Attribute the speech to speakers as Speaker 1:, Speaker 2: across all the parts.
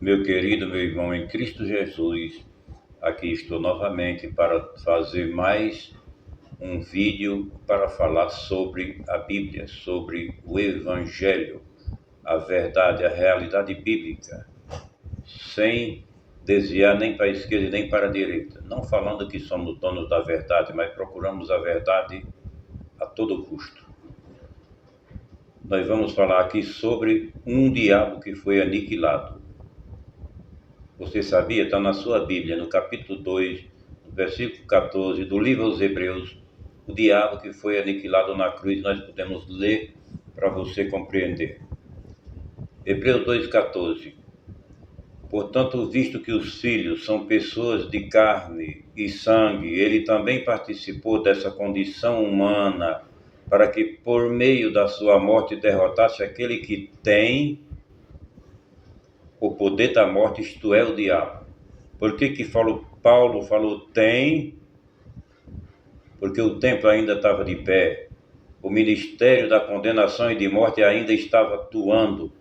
Speaker 1: Meu querido, meu irmão em Cristo Jesus, aqui estou novamente para fazer mais um vídeo para falar sobre a Bíblia, sobre o Evangelho, a verdade, a realidade bíblica, sem desviar nem para a esquerda nem para a direita. Não falando que somos donos da verdade, mas procuramos a verdade a todo custo. Nós vamos falar aqui sobre um diabo que foi aniquilado. Você sabia? Está na sua Bíblia, no capítulo 2, no versículo 14, do livro aos Hebreus, o diabo que foi aniquilado na cruz. Nós podemos ler para você compreender. Hebreus 2,14. Portanto, visto que os filhos são pessoas de carne e sangue, ele também participou dessa condição humana, para que por meio da sua morte derrotasse aquele que tem o poder da morte, isto é, o diabo. Por que Paulo falou tem? Porque o templo ainda estava de pé. O ministério da condenação e de morte ainda estava atuando.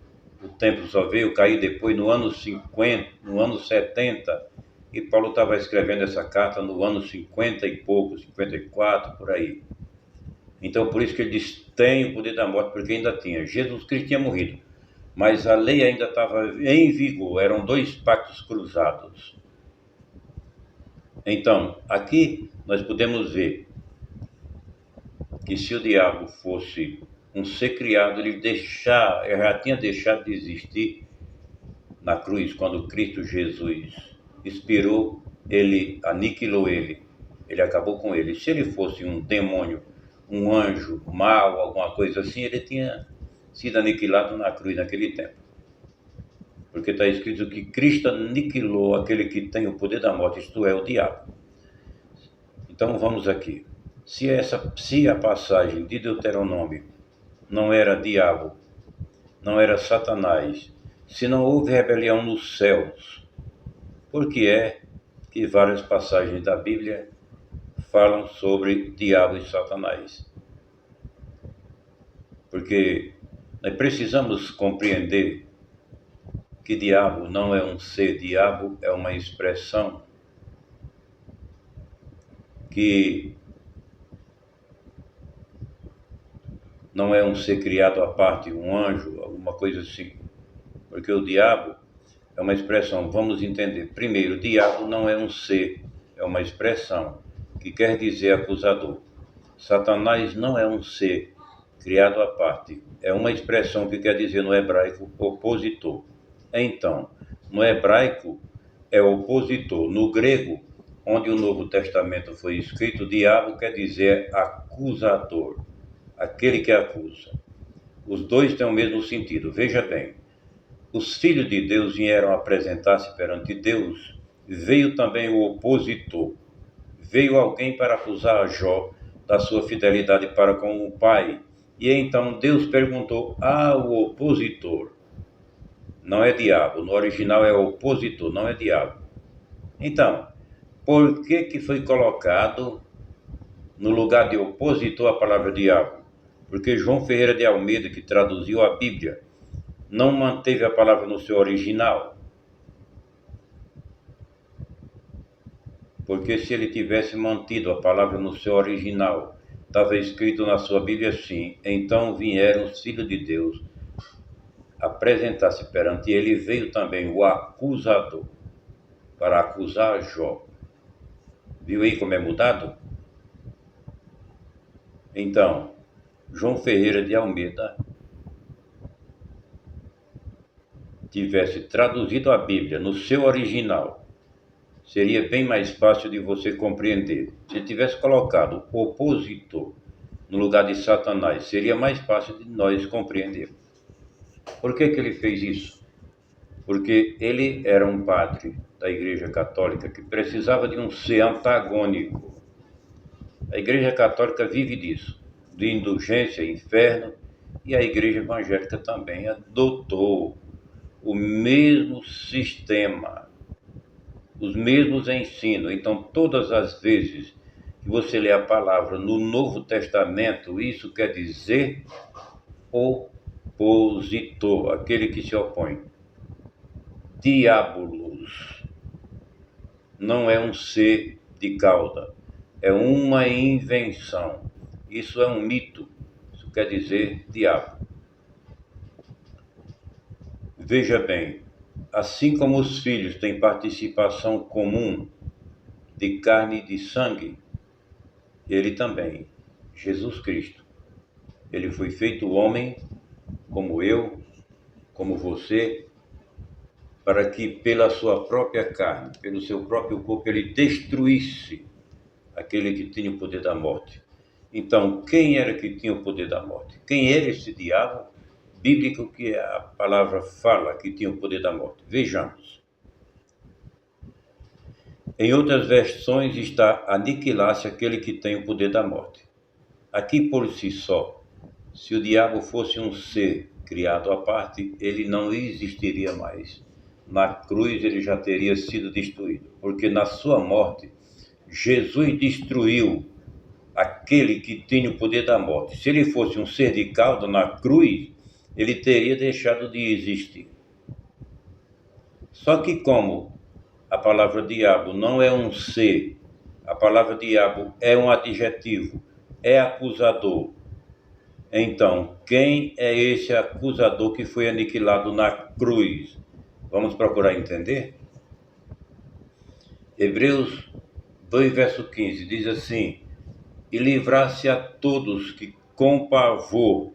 Speaker 1: O templo só veio cair depois no ano 50, no ano 70. E Paulo estava escrevendo essa carta no ano 50 e pouco, 54, por aí. Então, por isso que ele diz, tem o poder da morte, porque ainda tinha. Jesus Cristo tinha morrido, mas a lei ainda estava em vigor. Eram dois pactos cruzados. Então, aqui nós podemos ver que se o diabo fosse um ser criado, ele já tinha deixado de existir na cruz, quando Cristo Jesus expirou, ele aniquilou ele acabou com ele. Se ele fosse um demônio, um anjo mau, alguma coisa assim, ele tinha sido aniquilado na cruz naquele tempo. Porque está escrito que Cristo aniquilou aquele que tem o poder da morte, isto é, o diabo. Então vamos aqui. Se a passagem de Deuteronômio não era diabo, não era Satanás, se não houve rebelião nos céus, por que é que várias passagens da Bíblia falam sobre diabo e Satanás? Porque nós precisamos compreender que diabo não é um ser, diabo é uma expressão que não é um ser criado à parte, um anjo, alguma coisa assim. Porque o diabo é uma expressão, vamos entender. Primeiro, o diabo não é um ser, é uma expressão que quer dizer acusador. Satanás não é um ser criado à parte, é uma expressão que quer dizer no hebraico opositor. Então, no hebraico é opositor. No grego, onde o Novo Testamento foi escrito, o diabo quer dizer acusador, aquele que acusa. Os dois têm o mesmo sentido. Veja bem, os filhos de Deus vieram apresentar-se perante Deus, veio também o opositor. Veio alguém para acusar a Jó da sua fidelidade para com o pai. E então Deus perguntou ao opositor. Não é diabo, no original é opositor, não é diabo. Então, por que foi colocado no lugar de opositor a palavra diabo? Porque João Ferreira de Almeida, que traduziu a Bíblia, não manteve a palavra no seu original. Porque se ele tivesse mantido a palavra no seu original, estava escrito na sua Bíblia assim: então vieram os filhos de Deus apresentar-se perante ele, e veio também o acusador para acusar Jó. Viu aí como é mudado? Então, João Ferreira de Almeida tivesse traduzido a Bíblia no seu original, seria bem mais fácil de você compreender. Se ele tivesse colocado o opositor no lugar de Satanás, seria mais fácil de nós compreendermos. Por que ele fez isso? Porque ele era um padre da Igreja Católica que precisava de um ser antagônico. A Igreja Católica vive disso, de indulgência, inferno, e a Igreja Evangélica também adotou o mesmo sistema, os mesmos ensinos. Então, todas as vezes que você lê a palavra no Novo Testamento, isso quer dizer opositor, aquele que se opõe. diabolos. Não é um ser de cauda, é uma invenção. Isso é um mito, isso quer dizer diabo. Veja bem, assim como os filhos têm participação comum de carne e de sangue, ele também, Jesus Cristo, ele foi feito homem como eu, como você, para que pela sua própria carne, pelo seu próprio corpo, ele destruísse aquele que tinha o poder da morte. Então, quem era que tinha o poder da morte? Quem era esse diabo bíblico que a palavra fala que tinha o poder da morte? Vejamos. Em outras versões está aniquilar-se aquele que tem o poder da morte. Aqui por si só, se o diabo fosse um ser criado à parte, ele não existiria mais. Na cruz ele já teria sido destruído, porque na sua morte, Jesus destruiu aquele que tinha o poder da morte. Se ele fosse um ser de cauda na cruz, ele teria deixado de existir. Só que como a palavra diabo não é um ser, a palavra diabo é um adjetivo, é acusador. Então, quem é esse acusador que foi aniquilado na cruz? Vamos procurar entender? Hebreus 2, verso 15, diz assim: e livrar-se a todos que com pavor.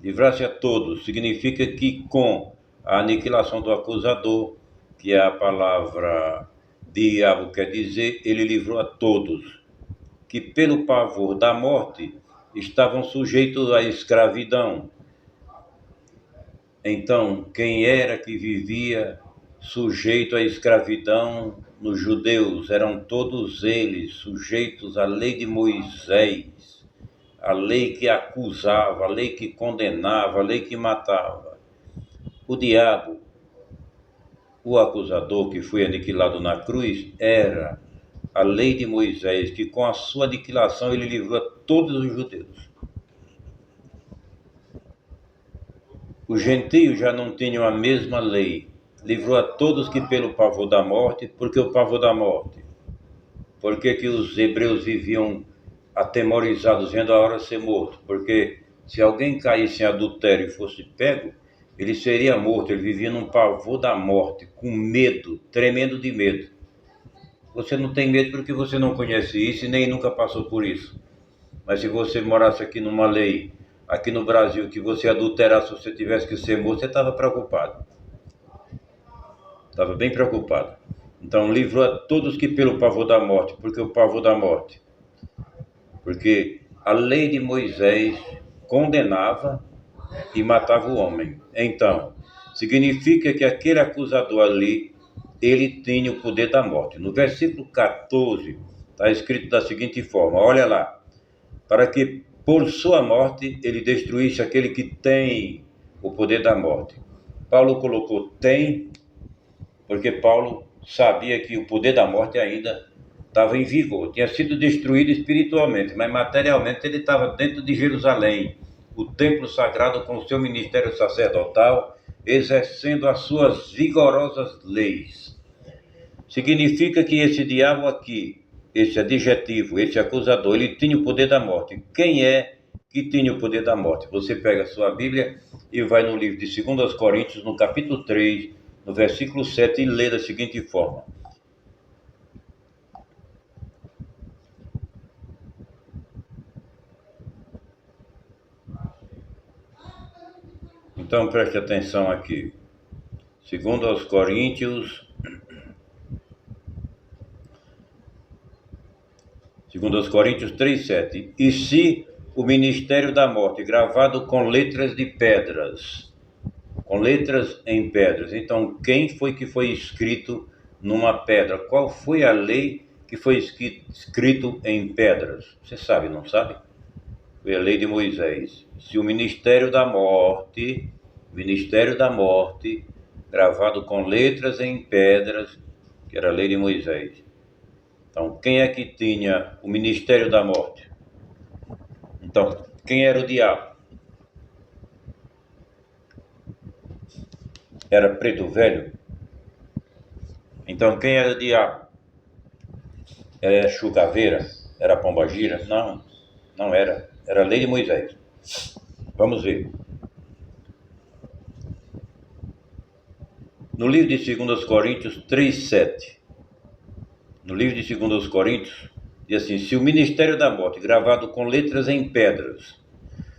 Speaker 1: Livrar-se a todos significa que com a aniquilação do acusador, que é a palavra diabo quer dizer, ele livrou a todos, que pelo pavor da morte estavam sujeitos à escravidão. Então, quem era que vivia sujeito à escravidão nos judeus? Eram todos eles sujeitos à lei de Moisés, a lei que acusava, a lei que condenava, a lei que matava. O diabo, o acusador que foi aniquilado na cruz, era a lei de Moisés, que com a sua aniquilação ele livrou a todos os judeus. Os gentios já não tinham a mesma lei, livrou a todos que pelo pavor da morte. Por que o pavor da morte? Por que os hebreus viviam atemorizados, vendo a hora ser morto? Porque se alguém caísse em adultério e fosse pego, ele seria morto. Ele vivia num pavor da morte, com medo, tremendo de medo. Você não tem medo porque você não conhece isso e nem nunca passou por isso. Mas se você morasse aqui numa lei, aqui no Brasil, que você adulterasse, se você tivesse que ser morto, você estava preocupado. Estava bem preocupado. Então, livrou a todos que pelo pavor da morte. Por que o pavor da morte? Porque a lei de Moisés condenava e matava o homem. Então, significa que aquele acusador ali, ele tinha o poder da morte. No versículo 14, está escrito da seguinte forma, olha lá, para que por sua morte ele destruísse aquele que tem o poder da morte. Paulo colocou tem, porque Paulo sabia que o poder da morte ainda estava em vigor, tinha sido destruído espiritualmente, mas materialmente ele estava dentro de Jerusalém, o templo sagrado com o seu ministério sacerdotal, exercendo as suas vigorosas leis. Significa que esse diabo aqui, esse adjetivo, esse acusador, ele tinha o poder da morte. Quem é que tinha o poder da morte? Você pega a sua Bíblia e vai no livro de 2 Coríntios, no capítulo 3, no versículo 7, e lê da seguinte forma. Então preste atenção aqui. 2 Coríntios 3:7. E se o ministério da morte, gravado com letras de pedras, com letras em pedras. Então, quem foi que foi escrito numa pedra? Qual foi a lei que foi escrito em pedras? Você sabe, não sabe? Foi a lei de Moisés. Se o ministério da morte, gravado com letras em pedras, que era a lei de Moisés. Então, quem é que tinha o ministério da morte? Então, quem era o diabo? Era preto velho? Então quem era o diabo? Era chucaveira? Era pombagira? Não, não era. Era a lei de Moisés. Vamos ver. No livro de 2 Coríntios 3:7. No livro de 2 Coríntios, diz assim: se o ministério da morte, gravado com letras em pedras,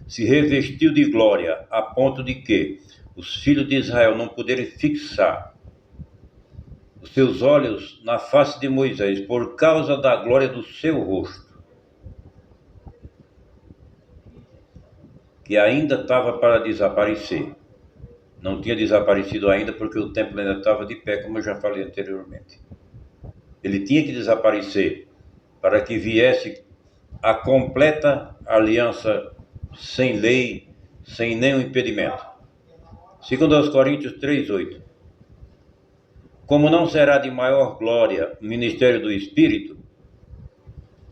Speaker 1: se revestiu de glória, a ponto de que os filhos de Israel não puderem fixar os seus olhos na face de Moisés, por causa da glória do seu rosto, que ainda estava para desaparecer. Não tinha desaparecido ainda porque o templo ainda estava de pé, como eu já falei anteriormente. Ele tinha que desaparecer para que viesse a completa aliança sem lei, sem nenhum impedimento. 2 Coríntios 3:8. Como não será de maior glória o ministério do Espírito,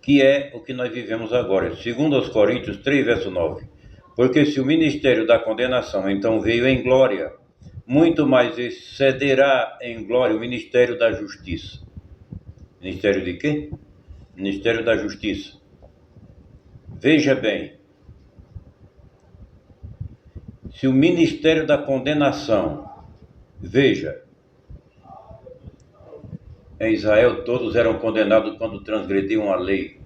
Speaker 1: que é o que nós vivemos agora. 2 Coríntios 3, verso 9. Porque se o ministério da condenação então veio em glória, muito mais excederá em glória o ministério da justiça. Ministério de quê? Ministério da justiça. Veja bem, se o ministério da condenação, veja, em Israel todos eram condenados quando transgrediam a lei,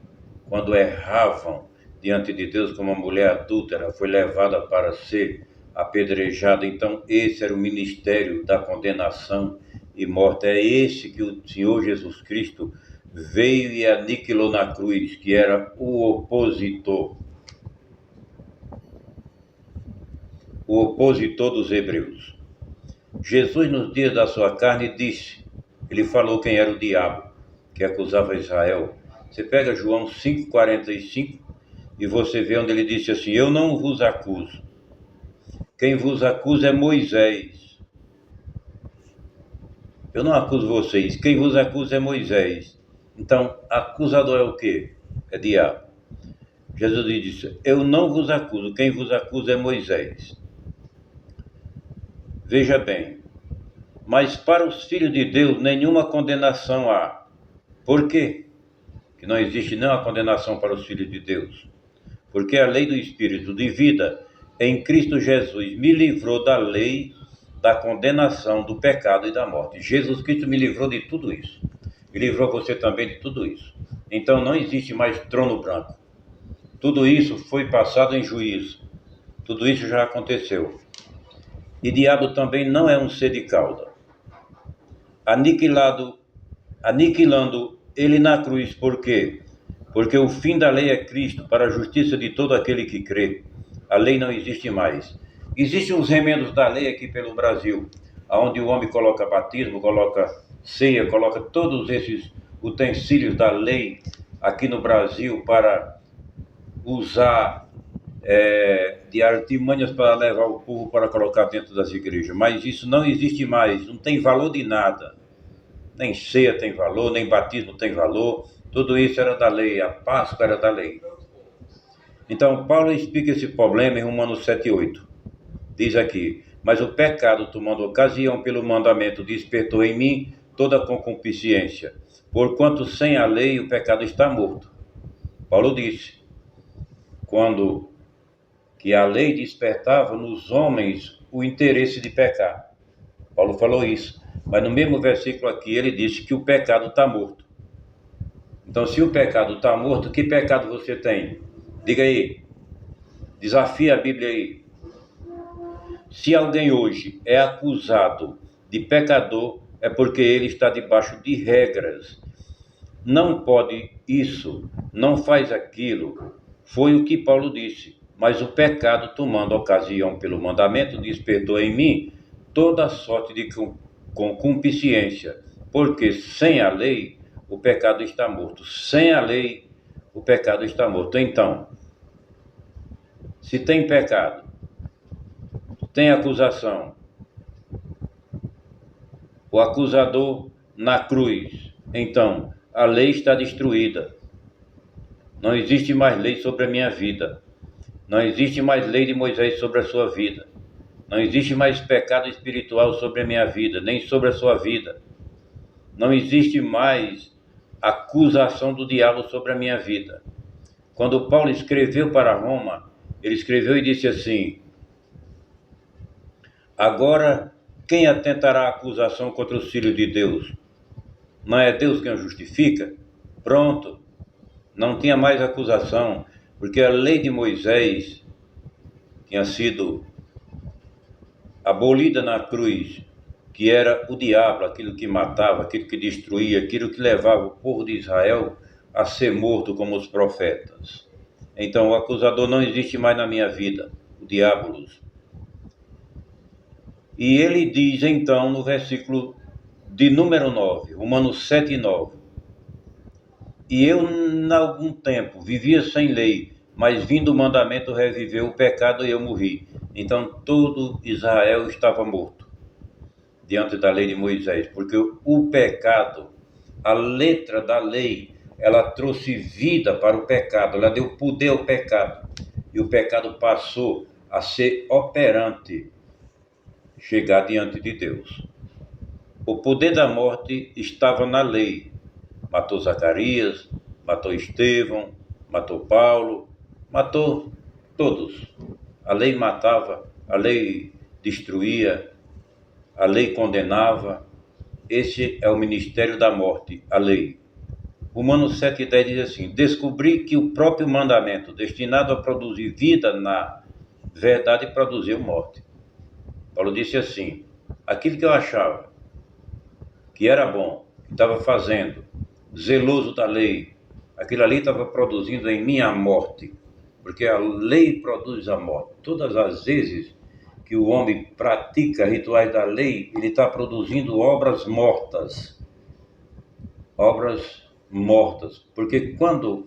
Speaker 1: quando erravam diante de Deus, como a mulher adúltera foi levada para ser apedrejada. Então esse era o ministério da condenação e morte. É esse que o Senhor Jesus Cristo veio e aniquilou na cruz, que era o opositor dos hebreus. Jesus, nos dias da sua carne, disse, ele falou quem era o diabo que acusava Israel. Você pega João 5,45 e você vê onde ele disse assim: eu não vos acuso. Quem vos acusa é Moisés. Eu não acuso vocês. Quem vos acusa é Moisés. Então, acusador é o quê? É diabo. Jesus disse: eu não vos acuso. Quem vos acusa é Moisés. Veja bem, mas para os filhos de Deus nenhuma condenação há. Por quê? Que não existe nenhuma condenação para os filhos de Deus. Porque a lei do Espírito de vida em Cristo Jesus me livrou da lei, da condenação, do pecado e da morte. Jesus Cristo me livrou de tudo isso. E livrou você também de tudo isso. Então não existe mais trono branco. Tudo isso foi passado em juízo. Tudo isso já aconteceu. E diabo também não é um ser de cauda. Aniquilando ele na cruz. Por quê? Porque o fim da lei é Cristo, para a justiça de todo aquele que crê. A lei não existe mais. Existem os remendos da lei aqui pelo Brasil, onde o homem coloca batismo, coloca ceia, coloca todos esses utensílios da lei aqui no Brasil para usar de artimanhas para levar o povo para colocar dentro das igrejas. Mas isso não existe mais, não tem valor de nada. Nem ceia tem valor, nem batismo tem valor. Tudo isso era da lei, a Páscoa era da lei. Então, Paulo explica esse problema em Romanos 7:8. Diz aqui: mas o pecado, tomando ocasião pelo mandamento, despertou em mim toda a concupiscência, porquanto sem a lei o pecado está morto. Paulo disse, quando que a lei despertava nos homens o interesse de pecar. Paulo falou isso, mas no mesmo versículo aqui ele disse que o pecado está morto. Então, se o pecado está morto, que pecado você tem? Diga aí, desafia a Bíblia aí. Se alguém hoje é acusado de pecador, é porque ele está debaixo de regras. Não pode isso, não faz aquilo. Foi o que Paulo disse. Mas o pecado, tomando ocasião pelo mandamento, despertou em mim toda sorte de concupiscência, porque sem a lei o pecado está morto. Sem a lei o pecado está morto. Então, se tem pecado, tem acusação, o acusador na cruz, então a lei está destruída. Não existe mais lei sobre a minha vida. Não existe mais lei de Moisés sobre a sua vida. Não existe mais pecado espiritual sobre a minha vida, nem sobre a sua vida. Não existe mais acusação do diabo sobre a minha vida. Quando Paulo escreveu para Roma, ele escreveu e disse assim: agora, quem atentará à acusação contra os filhos de Deus? Não é Deus quem o justifica? Pronto, não tinha mais acusação, porque a lei de Moisés tinha sido abolida na cruz, que era o diabo, aquilo que matava, aquilo que destruía, aquilo que levava o povo de Israel a ser morto como os profetas. Então o acusador não existe mais na minha vida, o diabolos. E ele diz então no versículo de número 9, Romanos 7:9, e eu, em algum tempo, vivia sem lei, mas vindo o mandamento reviveu o pecado e eu morri. Então todo Israel estava morto diante da lei de Moisés, porque o pecado, a letra da lei, ela trouxe vida para o pecado, ela deu poder ao pecado, e o pecado passou a ser operante, chegar diante de Deus. O poder da morte estava na lei. Matou Zacarias, matou Estevão, matou Paulo, matou todos. A lei matava, a lei destruía, a lei condenava. Esse é o ministério da morte, a lei. Romanos 7:10 diz assim: descobri que o próprio mandamento, destinado a produzir vida, na verdade produziu morte. Paulo disse assim: aquilo que eu achava que era bom, que estava fazendo, zeloso da lei, aquilo ali estava produzindo em mim a morte, porque a lei produz a morte. Todas as vezes que o homem pratica rituais da lei, ele está produzindo obras mortas. Obras mortas. Porque quando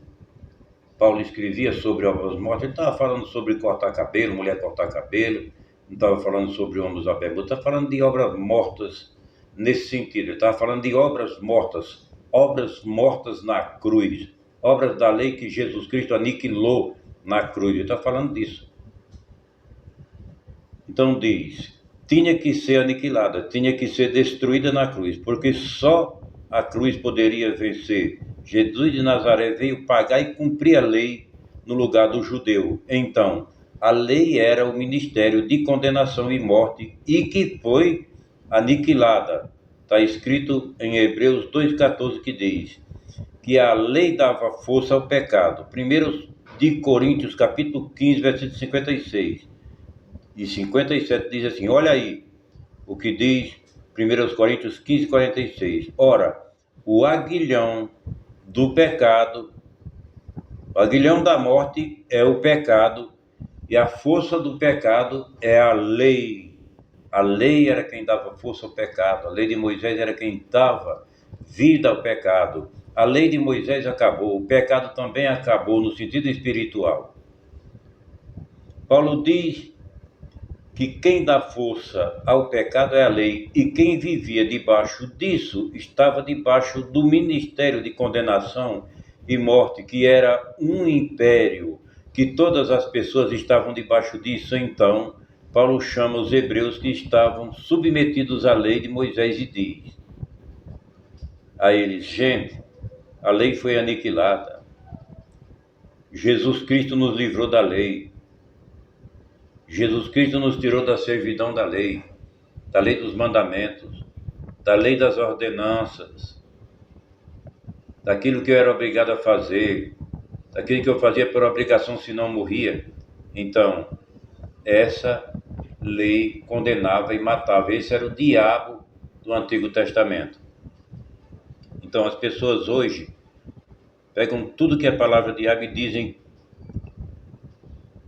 Speaker 1: Paulo escrevia sobre obras mortas, ele estava falando sobre cortar cabelo, mulher cortar cabelo, não estava falando sobre homens a bermuda, estava falando de obras mortas nesse sentido. Ele estava falando de obras mortas na cruz, obras da lei que Jesus Cristo aniquilou na cruz. Ele está falando disso. Então diz, tinha que ser aniquilada, tinha que ser destruída na cruz, porque só a cruz poderia vencer. Jesus de Nazaré veio pagar e cumprir a lei no lugar do judeu. Então, a lei era o ministério de condenação e morte e que foi aniquilada. Está escrito em Hebreus 2,14 que diz que a lei dava força ao pecado. 1 de Coríntios, capítulo 15, versículo 56 e 57 diz assim, olha aí o que diz 1 Coríntios 15, 46. Ora, o aguilhão do pecado, o aguilhão da morte é o pecado, e a força do pecado é a lei. A lei era quem dava força ao pecado, a lei de Moisés era quem dava vida ao pecado. A lei de Moisés acabou, o pecado também acabou no sentido espiritual. Paulo diz que quem dá força ao pecado é a lei, e quem vivia debaixo disso estava debaixo do ministério de condenação e morte, que era um império, que todas as pessoas estavam debaixo disso. Então, Paulo chama os hebreus que estavam submetidos à lei de Moisés e diz a eles, gente, a lei foi aniquilada. Jesus Cristo nos livrou da lei. Jesus Cristo nos tirou da servidão da lei dos mandamentos, da lei das ordenanças, daquilo que eu era obrigado a fazer, daquilo que eu fazia por obrigação se não morria. Então, essa lei condenava e matava. Esse era o diabo do Antigo Testamento. Então, as pessoas hoje pegam tudo que é palavra diabo e dizem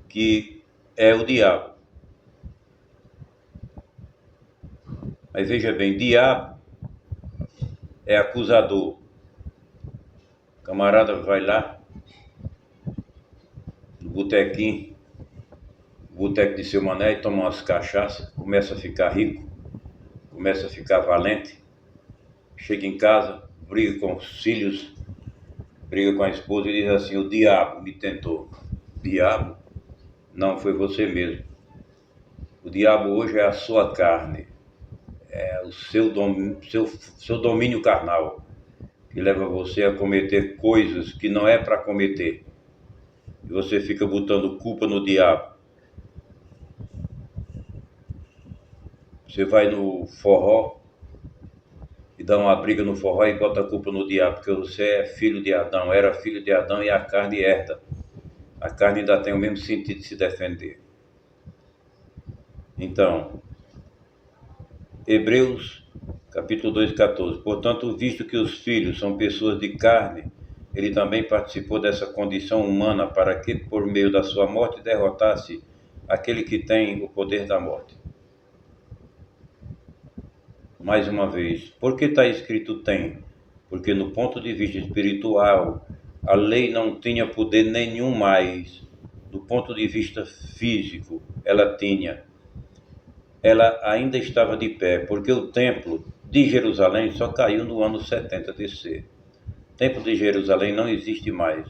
Speaker 1: que é o diabo. Mas veja bem, diabo é acusador. O camarada vai lá no botequinho, boteco de seu Mané, e toma umas cachaças, começa a ficar rico, começa a ficar valente, chega em casa, briga com os filhos, briga com a esposa e diz assim, o diabo me tentou. Diabo? Não, foi você mesmo. O diabo hoje é a sua carne, é o seu domínio carnal, que leva você a cometer coisas que não é para cometer. E você fica botando culpa no diabo. Você vai no forró e dá uma briga no forró e bota a culpa no diabo, porque você é filho de Adão, era filho de Adão e a carne herda. A carne ainda tem o mesmo sentido de se defender. Então, Hebreus capítulo 2, 14. Portanto, visto que os filhos são pessoas de carne, ele também participou dessa condição humana para que, por meio da sua morte, derrotasse aquele que tem o poder da morte. Mais uma vez, por que está escrito tem? Porque no ponto de vista espiritual, a lei não tinha poder nenhum mais. Do ponto de vista físico, ela ainda estava de pé, porque o templo de Jerusalém só caiu no ano 70 DC. O templo de Jerusalém não existe mais.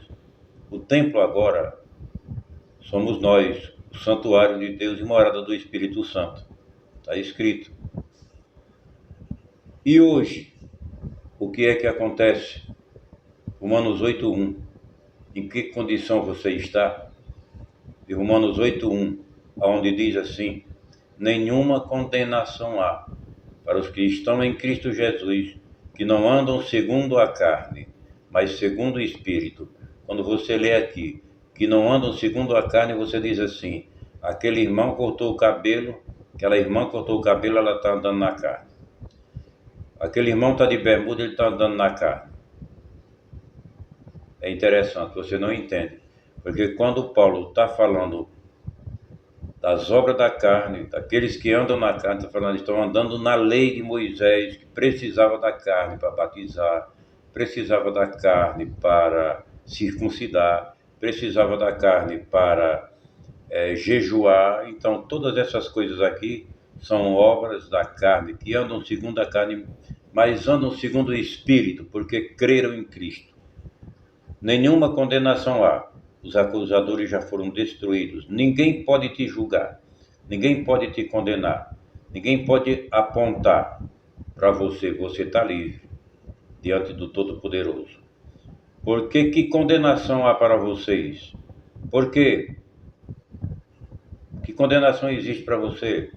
Speaker 1: O templo agora somos nós, o santuário de Deus e morada do Espírito Santo. Está escrito. E hoje, o que é que acontece? Romanos 8:1. Em que condição você está? E Romanos 8:1, onde diz assim: nenhuma condenação há para os que estão em Cristo Jesus, que não andam segundo a carne, mas segundo o Espírito. Quando você lê aqui, que não andam segundo a carne, você diz assim: aquele irmão cortou o cabelo, aquela irmã cortou o cabelo, ela está andando na carne. Aquele irmão está de bermuda, ele está andando na carne. É interessante, você não entende. Porque quando Paulo está falando das obras da carne, daqueles que andam na carne, está falando, estão andando na lei de Moisés, que precisava da carne para batizar, precisava da carne para circuncidar, precisava da carne para jejuar. Então, todas essas coisas aqui são obras da carne, que andam segundo a carne, mas andam segundo o Espírito, porque creram em Cristo. Nenhuma condenação há. Os acusadores já foram destruídos. Ninguém pode te julgar. Ninguém pode te condenar. Ninguém pode apontar para você. Você está livre diante do Todo-Poderoso. Por que condenação há para vocês? Por quê? Que condenação existe para você?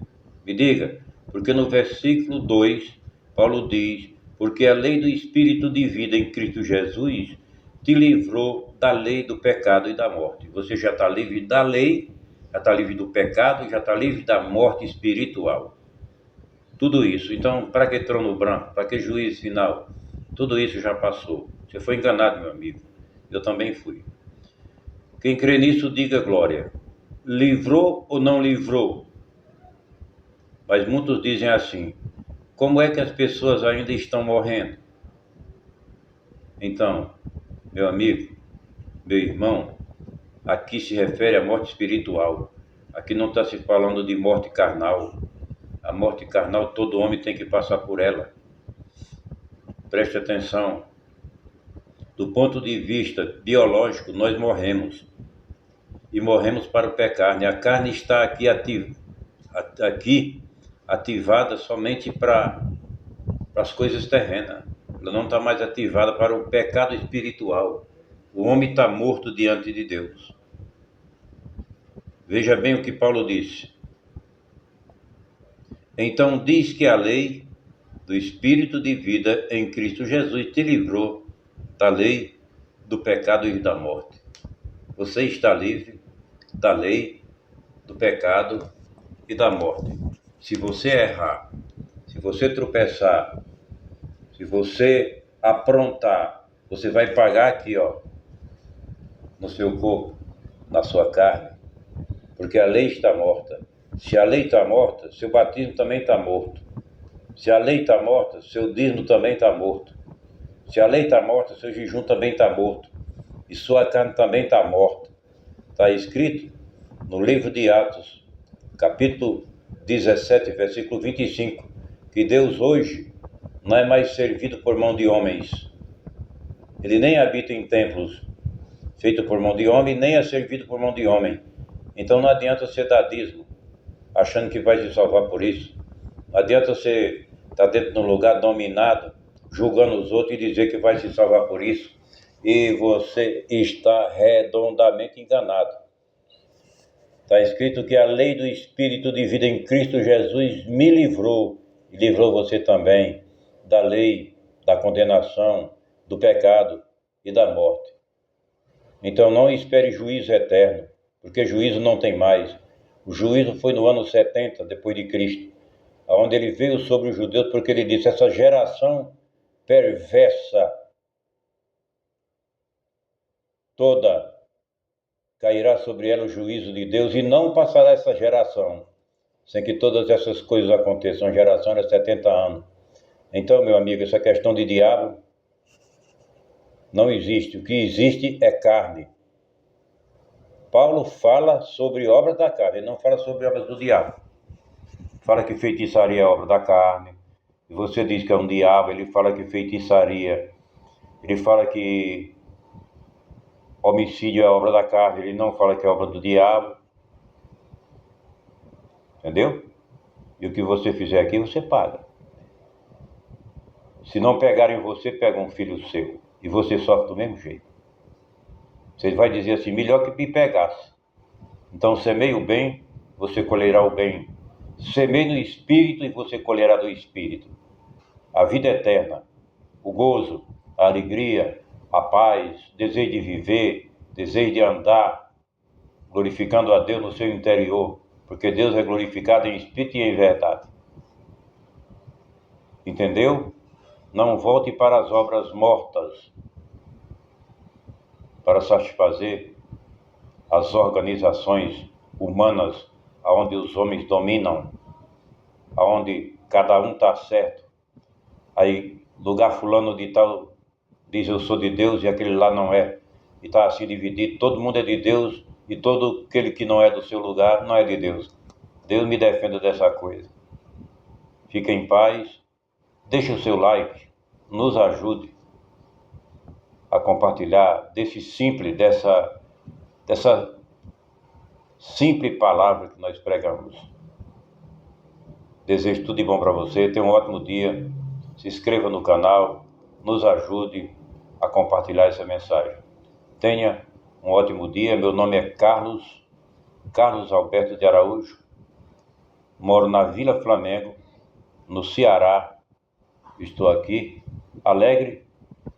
Speaker 1: Me diga. Porque no versículo 2, Paulo diz: porque a lei do Espírito de vida em Cristo Jesus te livrou da lei do pecado e da morte. Você já está livre da lei, já está livre do pecado, já está livre da morte espiritual. Tudo isso. Então, para que trono branco? Para que juízo final? Tudo isso já passou. Você foi enganado, meu amigo. Eu também fui. Quem crê nisso, diga glória. Livrou ou não livrou? Mas muitos dizem assim: como é que as pessoas ainda estão morrendo? Então, meu amigo, meu irmão, aqui se refere à morte espiritual. Aqui não está se falando de morte carnal. A morte carnal, todo homem tem que passar por ela. Preste atenção. Do ponto de vista biológico, nós morremos. E morremos para o pecado. A carne está aqui ativada somente para as coisas terrenas. Ela não está mais ativada para o pecado espiritual. O homem está morto diante de Deus. Veja bem o que Paulo disse. Então diz que a lei do Espírito de vida em Cristo Jesus te livrou da lei do pecado e da morte. Você está livre da lei do pecado e da morte. Se você errar, se você tropeçar, se você aprontar, você vai pagar aqui, no seu corpo, na sua carne, porque a lei está morta. Se a lei está morta, seu batismo também está morto. Se a lei está morta, seu dízimo também está morto. Se a lei está morta, seu jejum também está morto. E sua carne também está morta. Está escrito no livro de Atos, capítulo 17, versículo 25, que Deus hoje não é mais servido por mão de homens. Ele nem habita em templos feitos por mão de homem, nem é servido por mão de homem. Então não adianta você dar dízimo. achando que vai se salvar por isso. Não adianta você estar dentro de um lugar dominado, julgando os outros e dizer que vai se salvar por isso. E você está redondamente enganado. Está escrito que a lei do Espírito de vida em Cristo Jesus me livrou, e livrou você também da lei, da condenação, do pecado e da morte. Então não espere juízo eterno, porque juízo não tem mais. O juízo foi no ano 70 depois de Cristo, onde ele veio sobre os judeus, porque ele disse: essa geração perversa toda cairá sobre ela o juízo de Deus, e não passará essa geração sem que todas essas coisas aconteçam. A geração era 70 anos. Então, meu amigo, essa questão de diabo não existe. O que existe é carne. Paulo fala sobre obras da carne, ele não fala sobre obras do diabo. Fala que feitiçaria é obra da carne, e você diz que é um diabo. Ele fala que feitiçaria, ele fala que homicídio é obra da carne, ele não fala que é obra do diabo. Entendeu? E o que você fizer aqui, você paga. Se não pegarem você, pega um filho seu, e você sofre do mesmo jeito. Você vai dizer assim: melhor que me pegasse. Então, semeie o bem, você colherá o bem. Semeie no Espírito e você colherá do Espírito. A vida eterna, o gozo, a alegria, a paz, desejo de viver, desejo de andar, glorificando a Deus no seu interior, porque Deus é glorificado em Espírito e em verdade. Entendeu? Não volte para as obras mortas para satisfazer as organizações humanas, onde os homens dominam, onde cada um está certo. Aí, lugar fulano de tal diz: eu sou de Deus, e aquele lá não é. E está assim dividido. Todo mundo é de Deus, e todo aquele que não é do seu lugar não é de Deus. Deus me defenda dessa coisa. Fique em paz. Deixe o seu like. Nos ajude a compartilhar dessa simples palavra que nós pregamos. Desejo tudo de bom para você. Tenha um ótimo dia. Se inscreva no canal. Nos ajude a compartilhar essa mensagem. Tenha um ótimo dia. Meu nome é Carlos Alberto de Araújo. Moro na Vila Flamengo, no Ceará. Estou aqui alegre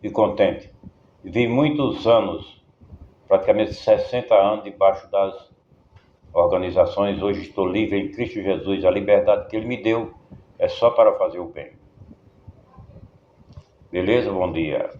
Speaker 1: e contente. Vivi muitos anos, praticamente 60 anos, debaixo das organizações. Hoje estou livre em Cristo Jesus. A liberdade que Ele me deu é só para fazer o bem. Beleza? Bom dia.